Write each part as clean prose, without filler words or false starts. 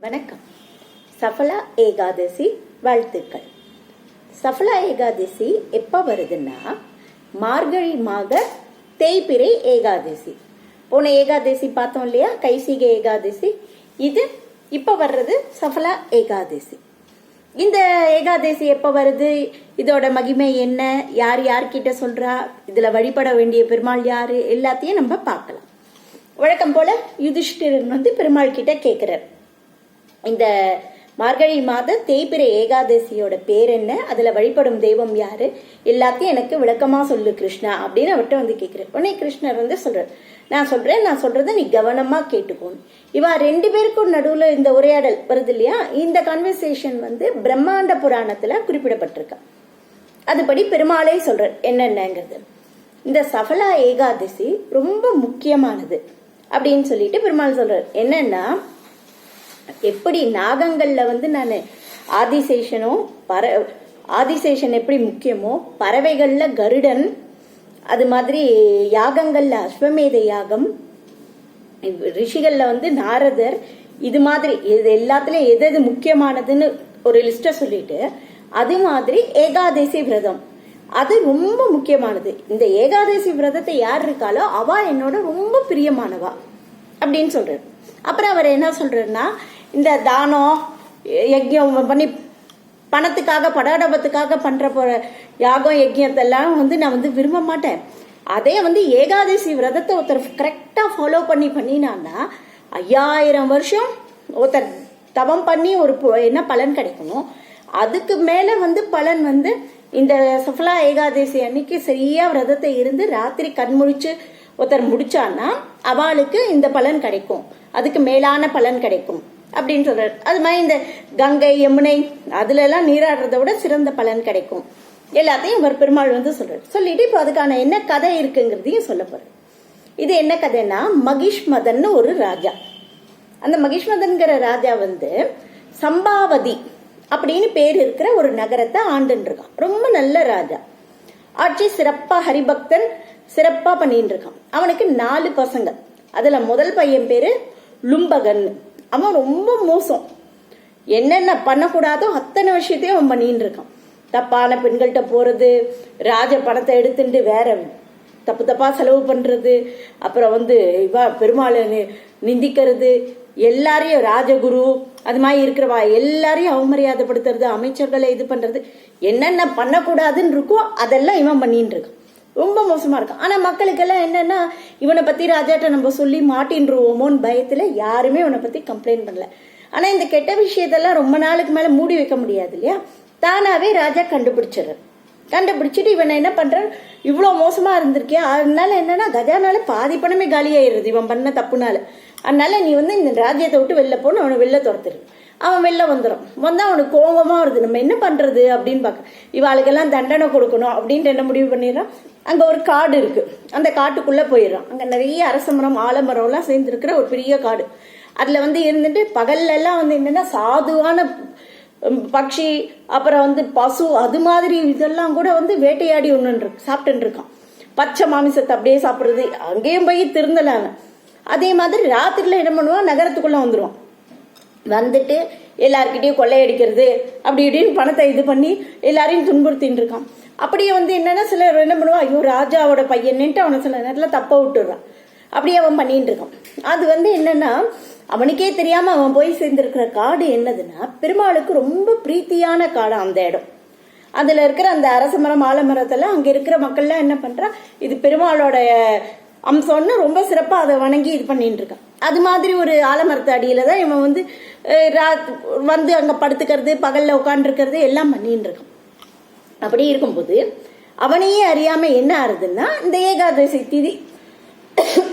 வணக்கம். சஃபலா ஏகாதசி வாழ்த்துக்கள். சஃபலா ஏகாதசி எப்போ வருதுன்னா மார்கழி மாத தேய்பிறை ஏகாதசி. போன ஏகாதசி பார்த்தோம் இல்லையா, கைசிகை ஏகாதசி. இது இப்போ வர்றது சஃபலா ஏகாதசி. இந்த ஏகாதசி எப்போ வருது, இதோட மகிமை என்ன, யார் யார்கிட்ட சொல்றா, இதுல வழிபட வேண்டிய பெருமாள் யாரு, எல்லாத்தையும் நம்ம பார்க்கலாம். வழக்கம் போல யுதிஷ்டிரன் பெருமாள் கிட்ட கேட்கிறார், இந்த மார்கழி மாத தேய்பிறை ஏகாதசியோட பேர் என்ன, அதுல வழிபடும் தெய்வம் யாரு, எல்லாத்தையும் எனக்கு விளக்கமா சொல்லு கிருஷ்ணா அப்படின்னு அவர்கிட்ட கேட்கிறேன். உடனே கிருஷ்ணர் சொல்றார், நான் சொல்றத நீ கவனமா கேட்டுக்கோன்னு. இவா ரெண்டு பேருக்கும் நடுவுல இந்த உரையாடல் வருது இல்லையா, இந்த கான்வர்சேஷன் பிரம்மாண்ட புராணத்துல குறிப்பிடப்பட்டிருக்க. அதுபடி பெருமாளே சொல்றார் என்னென்னங்கிறது. இந்த சஃபலா ஏகாதசி ரொம்ப முக்கியமானது அப்படின்னு சொல்லிட்டு பெருமாள் சொல்றார். என்னன்னா, எப்படி நாகங்கள்ல நான் ஆதிசேஷன் எப்படி முக்கியமோ, பறவைகள்ல கருடன், அது மாதிரி யாகங்கள்ல அஸ்வமேத யாகம், ரிஷிகள்ல நாரதர், இது மாதிரி இது எல்லாத்துலயும் எது முக்கியமானதுன்னு ஒரு லிஸ்ட சொல்லிட்டு, அது மாதிரி ஏகாதசி விரதம் அது ரொம்ப முக்கியமானது. இந்த ஏகாதசி விரதத்தை யார் இருக்காளோ அவ என்னோட ரொம்ப பிரியமானவா அப்படின்னு சொல்றாரு. அப்புறம் அவர் என்ன சொல்றாருன்னா, இந்த தானம் யஜ்யம் பண்ணி பணத்துக்காக படாடபத்துக்காக பண்ற போற யாகம் யஜ்யத்தெல்லாம் நான் விரும்ப மாட்டேன். அதே ஏகாதசி விரதத்தை ஒருத்தர் கரெக்டா ஃபாலோ பண்ணினான்னா 5000 வருஷம் ஒருத்தர் தவம் பண்ணி ஒரு என்ன பலன் கிடைக்கணும், அதுக்கு மேல பலன் இந்த சஃபலா ஏகாதசி அன்னைக்கு சரியா விரதத்தை இருந்து ராத்திரி கண்முழிச்சு ஒருத்தர் முடிச்சான்னா அவளுக்கு இந்த பலன் கிடைக்கும், அதுக்கு மேலான பலன் கிடைக்கும் அப்படின்னு சொல்றாரு. அது மாதிரி இந்த கங்கை யமுனை அதுல எல்லாம் நீராடுறத விட சிறந்த பலன் கிடைக்கும், எல்லாத்தையும் இவர் பெருமாள் சொல்றாரு. சொல்லிட்டு இப்போ அதுக்கான என்ன கதை இருக்குங்கிறதையும் சொல்ல போறாரு. இது என்ன கதைன்னா, மகிஷ்மதன் ஒரு ராஜா. அந்த மகிஷ்மதன்கிற ராஜா சம்பாவதி அப்படின்னு பேர் இருக்கிற ஒரு நகரத்தை ஆண்டுன்னு இருக்கான். ரொம்ப நல்ல ராஜா, ஆட்சி சிறப்பா, ஹரிபக்தன் சிறப்பா பண்ணிட்டு இருக்கான். அவனுக்கு 4 பசங்க. அதுல முதல் பையன் பேரு லும்பகன். அவன் ரொம்ப மோசம், என்னென்ன பண்ணக்கூடாதோ அத்தனை விஷயத்தையும் அவன் பண்ணிட்டு இருக்கான். தப்பான பெண்கள்கிட்ட போறது, ராஜ பணத்தை எடுத்துட்டு வேற தப்பா செலவு பண்றது, அப்புறம் இவா பெருமாளை நிந்திக்கிறது, எல்லாரையும் ராஜகுரு அது மாதிரி இருக்கிறவா எல்லாரையும் அவமரியாதைப்படுத்துறது, அமைச்சர்களை இது பண்றது, என்னென்ன பண்ணக்கூடாதுன்னு இருக்கோ அதெல்லாம் இவன் பண்ணிட்டு இருக்கான். ரொம்ப மோசமா இருக்கான். ஆனா மக்களுக்கெல்லாம் என்னன்னா, இவனை பத்தி ராஜாட்ட நம்ம சொல்லி மாட்டின்றுவோமோன்னு பயத்துல யாருமே இவனை பத்தி கம்ப்ளைண்ட் பண்ணல. ஆனா இந்த கெட்ட விஷயத்தெல்லாம் ரொம்ப நாளுக்கு மேல மூடி வைக்க முடியாது இல்லையா, தானாவே ராஜா கண்டுபிடிச்சிட்டு இவனை என்ன பண்றான், இவ்வளவு மோசமா இருந்திருக்கியா, அதனால என்னன்னா கஜானால பாதி பணமே காலியாயிருது இவன் பண்ண தப்புனால. அதனால நீ இந்த ராஜ்யத்தை விட்டு வெளில போன்னு அவனை வெளில துரத்துரு. அவன் வெளில வந்தா அவனுக்கு கோபமா வருது, நம்ம என்ன பண்றது அப்படின்னு பாக்க, இவாளுக்கெல்லாம் தண்டனை கொடுக்கணும் அப்படின்ட்டு என்ன முடிவு பண்ணிடுறான். அங்க ஒரு காடு இருக்கு, அந்த காட்டுக்குள்ள போயிடுறான். அங்க நிறைய அரசமரம் ஆலமரம் எல்லாம் சேர்ந்து இருக்கிற ஒரு பெரிய காடு. அதுல இருந்துட்டு பகல்ல எல்லாம் என்னன்னா சாதுவான பட்சி, அப்புறம் பசு, அது மாதிரி இதெல்லாம் கூட வேட்டையாடி ஒண்ணு சாப்பிட்டு இருக்கான். பச்சை மாமிசத்தை அப்படியே சாப்பிடுறது, அங்கேயும் போய் திருந்தலான. அதே மாதிரி ராத்திரில என்ன பண்ணுவான், நகரத்துக்குள்ள வந்துட்டு எல்லார்கிட்டையும் கொள்ளையடிக்கிறது, அப்படி இப்படின்னு பணத்தை இது பண்ணி எல்லாரையும் துன்புறுத்தின்னு இருக்கான். அப்படியே என்னன்னா சிலர் என்ன பண்ணுவான், ஐயோ ராஜாவோட பையன்ட்டு அவனை சில நேரத்துல தப்ப விட்டுறான். அப்படியே அவன் பண்ணிட்டு இருக்கான். அது என்னன்னா, அவனுக்கே தெரியாம அவன் போய் சேர்ந்திருக்கிற காடு என்னதுன்னா, பெருமாளுக்கு ரொம்ப பிரீத்தியான காடு அந்த இடம். அதுல இருக்கிற அந்த அரசமரம் ஆலமரத்தெல்லாம் அங்க இருக்கிற மக்கள்லாம் என்ன பண்றா, இது பெருமாளோட அம்சம்னு ரொம்ப சிறப்பா அதை வணங்கி இது பண்ணிட்டு இருக்கான். அது மாதிரி ஒரு ஆலமரத்து அடியில தான் இவன் அங்க படுத்துக்கிறது, பகல்ல உட்காந்து இருக்கிறது எல்லாம் பண்ணிட்டு இருக்கான். அப்படி இருக்கும்போது அவனையே அறியாம என்ன ஆறுதுன்னா, இந்த ஏகாதசி திதி,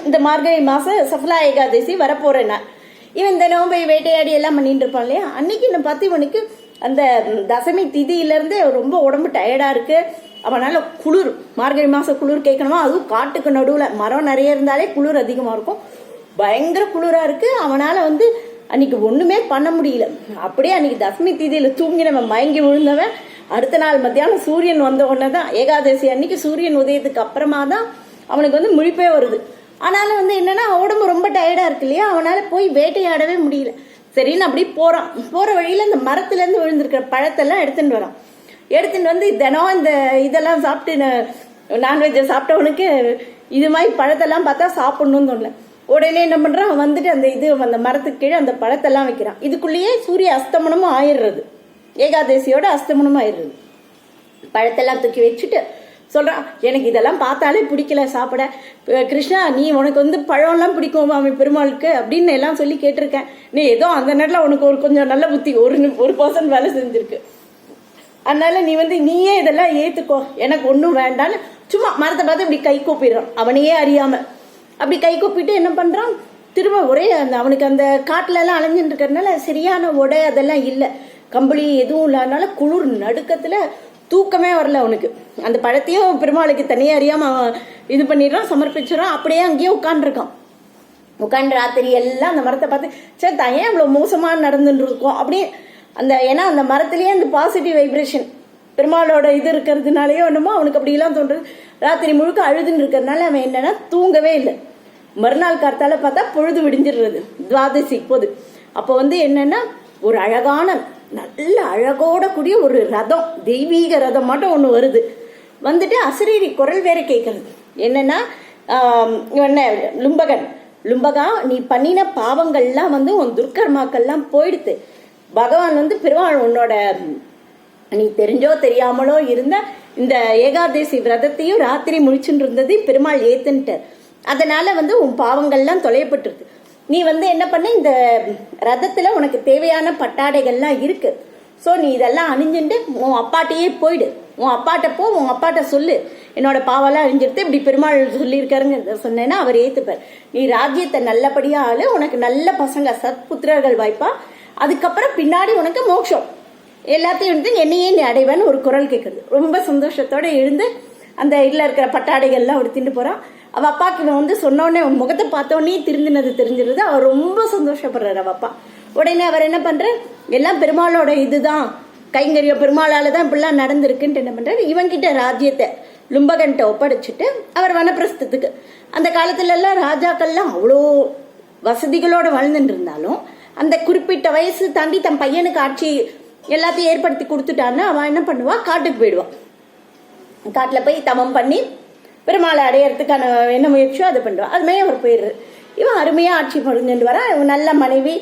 இந்த மார்கழி மாசம் சஃபலா ஏகாதசி வரப்போறேன்னா இவன் தினமும் போய் வேட்டையாடி எல்லாம் பண்ணிட்டு இருப்பான் இல்லையா. அன்னைக்கு என்ன பார்த்து இவனுக்கு அந்த தசமி திதியில இருந்தே ரொம்ப உடம்பு டயர்டா இருக்கு. அவனால குளிர், மார்கழி மாசம் குளிர் கேட்கணுமா, அதுவும் காட்டுக்கு நடுவுல மரம் நிறைய இருந்தாலே குளிர் அதிகமா இருக்கும். பயங்கர குளிரா இருக்கு. அவனால அன்னைக்கு ஒண்ணுமே பண்ண முடியல. அப்படியே அன்னைக்கு தசமி திதியில தூங்கினவன் மயங்கி விழுந்தவன் அடுத்த நாள் மத்தியானம் சூரியன் வந்த உடனேதான், ஏகாதசி அன்னைக்கு சூரியன் உதயத்துக்கு அப்புறமா தான் அவனுக்கு முழிப்பே வருது. ஆனாலும் என்னன்னா உடம்பு ரொம்ப டயர்டா இருக்கு இல்லையா, அவனால போய் வேட்டையாடவே முடியல. சரின்னு அப்படி போறான். போற வழியில இந்த மரத்துல இருந்து விழுந்திருக்கிற பழத்தெல்லாம் எடுத்துட்டு வரான். எடுத்துட்டு வந்து தினம் இந்த இதெல்லாம் சாப்பிட்டு நான்வெஜ்ஜை சாப்பிட்டவனுக்கு இது மாதிரி பழத்தெல்லாம் பார்த்தா சாப்பிடணும்னு தோணல. உடனே என்ன பண்றான், வந்துட்டு அந்த மரத்துக்கு கீழே அந்த பழத்தெல்லாம் வைக்கிறான். இதுக்குள்ளேயே சூரிய அஸ்தமனமும் ஆயிடுறது, ஏகாதசியோட அஸ்தமனமும் ஆயிடுறது. பழத்தெல்லாம் தூக்கி வச்சுட்டு சொல்றான், எனக்கு இதெல்லாம் பார்த்தாலே பிடிக்கல சாப்பிட. கிருஷ்ணா, நீ உனக்கு வந்து பழம்லாம் பிடிக்கும் மாமி பெருமாளுக்கு அப்படின்னு எல்லாம் சொல்லி கேட்டிருக்கேன். நீ ஏதோ அந்த நேரத்தில் உனக்கு கொஞ்சம் நல்ல புத்தி ஒரு பர்சன்ட் வேலை செஞ்சிருக்கு. அதனால நீ வந்து நீயே இதெல்லாம் ஏத்துக்கோ, எனக்கு ஒன்றும் வேண்டான்னு சும்மா மரத்தை பார்த்து இப்படி கை கூப்பிடுறான். அவனையே அறியாம அப்படி கை கூப்பிட்டு என்ன பண்றான், திரும்ப ஒரே அவனுக்கு அந்த காட்டுல எல்லாம் அலைஞ்சுட்டு இருக்கிறதுனால சரியான உடை அதெல்லாம் இல்லை, கம்பளி எதுவும் இல்லாதனால குளிர் நடுக்கத்துல தூக்கமே வரல அவனுக்கு. அந்த பழத்தையும் பெருமாளுக்கு தனியாக அறியாம இது பண்ணிடுறான், சமர்ப்பிச்சிடறான். அப்படியே அங்கேயே உட்காந்துருக்கான். உட்காந்து ராத்திரி எல்லாம் அந்த மரத்தை பார்த்து சரி தான் ஏன் இவ்வளோ மோசமாக நடந்துட்டு இருக்கோம் அப்படியே ஏன்னா அந்த மரத்திலேயே அந்த பாசிட்டிவ் வைப்ரேஷன் பெருமாளோட இது இருக்கிறதுனாலயோ என்னமோ அவனுக்கு அப்படிலாம் தோன்றுறது. ராத்திரி முழுக்க அழுதுன்னு இருக்கிறதுனால அவன் என்னன்னா தூங்கவே இல்லை. மறுநாள் காத்தால பார்த்தா பொழுது விடிஞ்சிடுறது, துவாதசி போது. அப்போ வந்து என்னன்னா ஒரு அழகான நல்ல அழகோட கூடிய ஒரு ரதம், தெய்வீக ரதம் மட்டும் ஒன்று வருது. வந்துட்டு அசரீரி குரல் வேற கேட்கறது. என்னன்னா லும்பகா, நீ பண்ணின பாவங்கள்லாம் வந்து உன் துர்க்கர்மாக்கள்லாம் போயிடுத்து. பகவான் வந்து பெருமாள் உன்னோட நீ தெரிஞ்சோ தெரியாமலோ இருந்த இந்த ஏகாதசி விரதத்தையும் ராத்திரி முடிச்சுட்டு இருந்தது பெருமாள் ஏத்துன்ட்டார். அதனால வந்து உன் பாவங்கள்லாம் தொலையப்பட்டிருக்கு. நீ வந்து என்ன பண்ண, இந்த ரதத்துல உனக்கு தேவையான பட்டாடைகள்லாம் இருக்கு. ஸோ நீ இதெல்லாம் அணிஞ்சுட்டு உன் அப்பாட்டையே போயிடு. உன் அப்பாட்ட சொல்லு, என்னோட பாவெல்லாம் அழிஞ்சிருத்து இப்படி பெருமாள் சொல்லியிருக்காருங்க சொன்னேன்னா அவர் ஏத்துப்பார். நீ ராஜ்யத்தை நல்லபடியா ஆளு, உனக்கு நல்ல பசங்க சத்புத்திரர்கள் வாய்ப்பா, அதுக்கப்புறம் பின்னாடி உனக்கு மோட்சம் எல்லாத்தையும் வந்து என்னையே நீ அடைவேன்னு ஒரு குரல் கேட்குறது. ரொம்ப சந்தோஷத்தோட எழுந்து அந்த இதில் இருக்கிற பட்டாடைகள்லாம் உடுத்திட்டு போறான். அவ அப்பாக்கு இவன் வந்து சொன்னோடனே உன் முகத்தை பார்த்தோன்னே திருந்தினது தெரிஞ்சிருது. அவர் ரொம்ப சந்தோஷப்படுறாரு அவ அப்பா. உடனே அவர் என்ன பண்ற, எல்லாம் பெருமாளோட இதுதான் கைங்கரியம், பெருமாளால தான் இப்படிலாம் நடந்திருக்குன்ட்டு என்ன பண்றாரு, இவன்கிட்ட ராஜ்யத்தை லும்பகன்ட்ட ஒப்படைச்சிட்டு அவர் வனப்பிரஸ்தத்துக்கு. அந்த காலத்துல எல்லாம் ராஜாக்கள்லாம் அவ்வளோ வசதிகளோட வாழ்ந்துட்டு இருந்தாலும் அந்த குறிப்பிட்ட வயசு தாண்டி தன் பையனுக்கு ஆட்சி எல்லாத்தையும் ஏற்படுத்தி கொடுத்துட்டான்னா அவன் என்ன பண்ணுவா, காட்டுக்கு போயிடுவான். காட்டுல போய் தவம் பண்ணி பெருமாளை அடையறதுக்கான என்ன முயற்சியோ அதை பண்ணுவான். அதுமே அவர் போயிடுறாரு. இவன் அருமையா ஆட்சி புரிஞ்சுட்டு வரான். இவன் நல்ல மனைவி,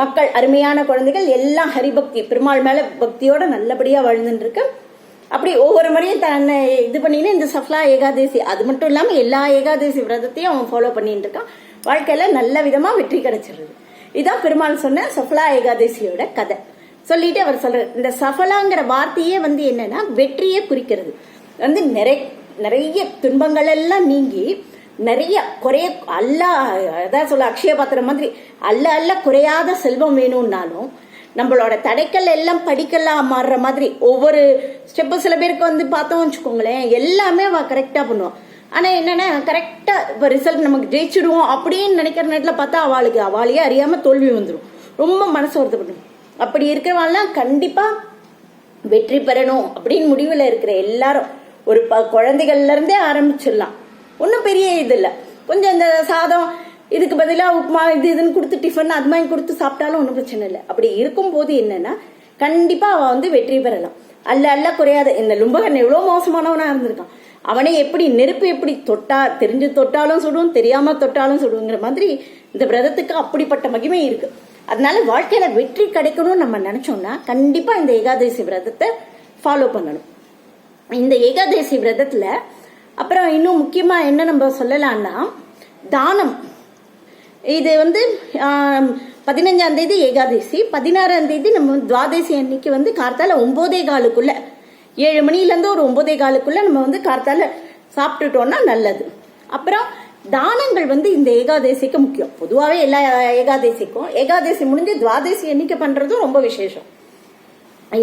மக்கள், அருமையான குழந்தைகள், எல்லாம் ஹரிபக்தி பெருமாள் மேல பக்தியோட நல்லபடியா வாழ்ந்துட்டு இருக்க. அப்படி ஒவ்வொரு முறையும் தன்னை இது பண்ணின்னு இந்த சஃப்லா ஏகாதசி, அது மட்டும் இல்லாம எல்லா ஏகாதசி விரதத்தையும் அவன் ஃபாலோ பண்ணிட்டு இருக்கான். வாழ்க்கையில நல்ல விதமா வெற்றி கிடைச்சிருது. இதான் பெருமாள் சொன்ன சஃப்லா ஏகாதசியோட கதை. சொல்லிட்டு அவர் சொல்றாரு, இந்த சஃபலாங்கிற வார்த்தையே வந்து என்னன்னா வெற்றியை குறிக்கிறது. வந்து நிறைய துன்பங்கள் எல்லாம் நீங்கி நிறைய குறைய அதான் சொல்ல அக்ஷய பாத்திரம் மாதிரி அல்ல குறையாத செல்வம் வேணும்னாலும் நம்மளோட தடைக்கல் எல்லாம் படிக்கலாம் மாறுற மாதிரி ஒவ்வொரு ஸ்டெப்பு. சில பேருக்கு வந்து பார்த்தோம் வச்சுக்கோங்களேன், எல்லாமே அவ கரெக்டா பண்ணுவான். ஆனா என்னன்னா கரெக்டா இப்ப ரிசல்ட் நமக்கு ஜெயிச்சிடுவோம் அப்படின்னு நினைக்கிற நேரத்துல பார்த்தா அவளையே அறியாம தோல்வி வந்துடும். ரொம்ப மனசு வருத்தப்படும். அப்படி இருக்கிறவாள்லாம் கண்டிப்பா வெற்றி பெறணும் அப்படின்னு முடிவுல இருக்கிற எல்லாரும் ஒரு குழந்தைகள்ல இருந்தே ஆரம்பிச்சிடலாம். ஒன்றும் பெரிய இது இல்லை. கொஞ்சம் இந்த சாதம் இதுக்கு பதிலாக உப்புமா இதுன்னு கொடுத்து டிஃபன் அது மாதிரி கொடுத்து சாப்பிட்டாலும் ஒன்றும் பிரச்சனை இல்லை. அப்படி இருக்கும் போது என்னன்னா கண்டிப்பா அவன் வந்து வெற்றி பெறலாம். அல்ல குறையாத. இந்த லும்பகன் எவ்வளவு மோசமானவனா இருந்திருக்கான். அவனை எப்படி நெருப்பு எப்படி தெரிஞ்சு தொட்டாலும் சுடும், தெரியாம தொட்டாலும் சுடுங்கிற மாதிரி இந்த விரதத்துக்கு அப்படிப்பட்ட மகிமை இருக்கு. அதனால வாழ்க்கையில வெற்றி கிடைக்கணும்னு நம்ம நினைச்சோம்னா கண்டிப்பா இந்த ஏகாதசி விரதத்தை ஃபாலோ பண்ணணும். இந்த ஏகாதசி விரதத்துல அப்புறம் இன்னும் முக்கியமா என்ன நம்ம சொல்லலாம்னா தானம். இது வந்து 15ஆம் தேதி ஏகாதசி, 16ஆம் தேதி நம்ம துவாதசி அன்னைக்கு வந்து கார்த்தால 9:15 7 மணிலேருந்து ஒரு 9:15 நம்ம வந்து கார்த்தால சாப்பிட்டுட்டோம்னா நல்லது. அப்புறம் தானங்கள் வந்து இந்த ஏகாதசிக்கு முக்கியம். பொதுவாகவே எல்லா ஏகாதசிக்கும் ஏகாதசி முடிஞ்சு துவாதசி அன்னைக்கு பண்றதும் ரொம்ப விசேஷம்.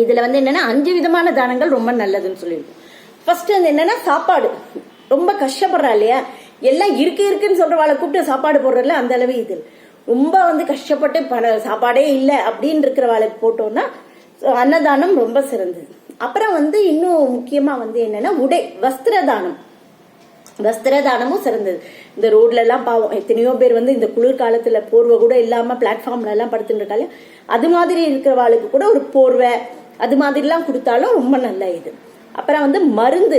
இதுல வந்து என்னன்னா 5 விதமான தானங்கள் ரொம்ப நல்லதுன்னு சொல்லியிருக்கோம். ஃபர்ஸ்ட் வந்து என்னன்னா சாப்பாடு. ரொம்ப கஷ்டப்படுறா இல்லையா, எல்லாம் இருக்குன்னு சொல்றவாளை கூப்பிட்டு சாப்பாடு போடுறதுல அந்த அளவு இது ரொம்ப வந்து கஷ்டப்பட்டு சாப்பாடே இல்லை அப்படின்னு இருக்கிறவாளுக்கு போட்டோம்னா அன்னதானம் ரொம்ப சிறந்தது. அப்புறம் வந்து இன்னும் முக்கியமா வந்து என்னன்னா உடை, வஸ்திர தானம். வஸ்திர தானமும் சிறந்தது. இந்த ரோட்ல எல்லாம் பாவம் எத்தனையோ பேர் வந்து இந்த குளிர்காலத்துல போர்வை கூட இல்லாம பிளாட்ஃபார்ம்ல எல்லாம் படுத்துட்டு இருக்காங்க. அது மாதிரி இருக்கிறவாளுக்கு கூட ஒரு போர்வை அது மாதிரி எல்லாம் கொடுத்தாலும் ரொம்ப நல்ல இது. அப்புறம் வந்து மருந்து,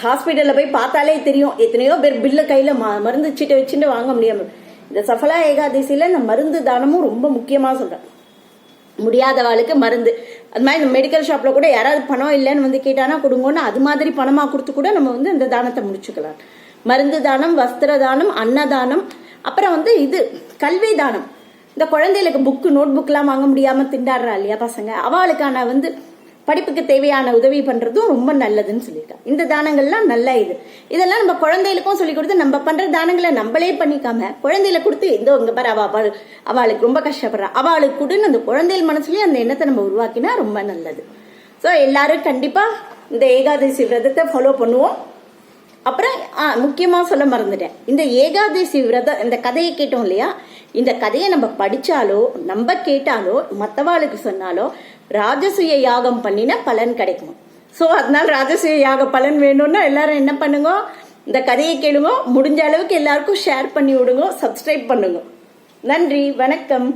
ஹாஸ்பிட்டல்ல போய் பார்த்தாலே தெரியும் எத்தனையோ பேர் பில்ல கையில மருந்து சீட்டை வச்சுட்டு வாங்க முடியாம. இந்த சஃபலா ஏகாதசியில இந்த மருந்து தானமும் ரொம்ப முக்கியமா சொல்றேன். முடியாதவாளுக்கு மருந்து, அது மாதிரி இந்த மெடிக்கல் ஷாப்ல கூட யாராவது பணம் இல்லைன்னு வந்து கேட்டானா கொடுங்கன்னு அது மாதிரி பணமா கொடுத்து கூட நம்ம வந்து இந்த தானத்தை முடிச்சுக்கலாம். மருந்து தானம், வஸ்திர தானம், அன்னதானம், அப்புறம் வந்து இது கல்வி தானம். இந்த குழந்தைகளுக்கு புக்கு நோட் புக் எல்லாம் வாங்க முடியாம திண்டாடுறா இல்லையா பசங்க, அவளுக்கான வந்து படிப்புக்கு தேவையான உதவி பண்றதும் ரொம்ப நல்லதுன்னு சொல்லியிருக்காங்க. இந்த தானங்கள்லாம் நல்ல இது. இதெல்லாம் நம்ம குழந்தைகளுக்கும் சொல்லி கொடுத்து நம்ம பண்ற தானங்களை நம்மளே பண்ணிக்காம குழந்தைகளை கொடுத்து இந்த இங்க பாரு அவளுக்கு ரொம்ப கஷ்டப்படுறா அவளுக்கு கொடுன்னு அந்த குழந்தைகள் மனசுலயே அந்த எண்ணத்தை நம்ம உருவாக்கினா ரொம்ப நல்லது. ஸோ எல்லாரும் கண்டிப்பா இந்த ஏகாதசி விரதத்தை ஃபாலோ பண்ணுவோம். அப்புறம் முக்கியமா சொல்ல மறந்துட்டேன், இந்த ஏகாதசி விரதம் இந்த கதையை கேட்டோம் இல்லையா, இந்த கதையை நம்ம படிச்சாலோ நம்ம கேட்டாலோ மற்றவாளுக்கு சொன்னாலோ ராஜசூய யாகம் பண்ணினா பலன் கிடைக்கும். ஸோ அதனால ராஜசூய யாக பலன் வேணும்னா எல்லாரும் என்ன பண்ணுங்க, இந்த கதையை கேளுங்க, முடிஞ்ச அளவுக்கு எல்லாருக்கும் ஷேர் பண்ணி விடுங்க, சப்ஸ்கிரைப் பண்ணுங்க. நன்றி, வணக்கம்.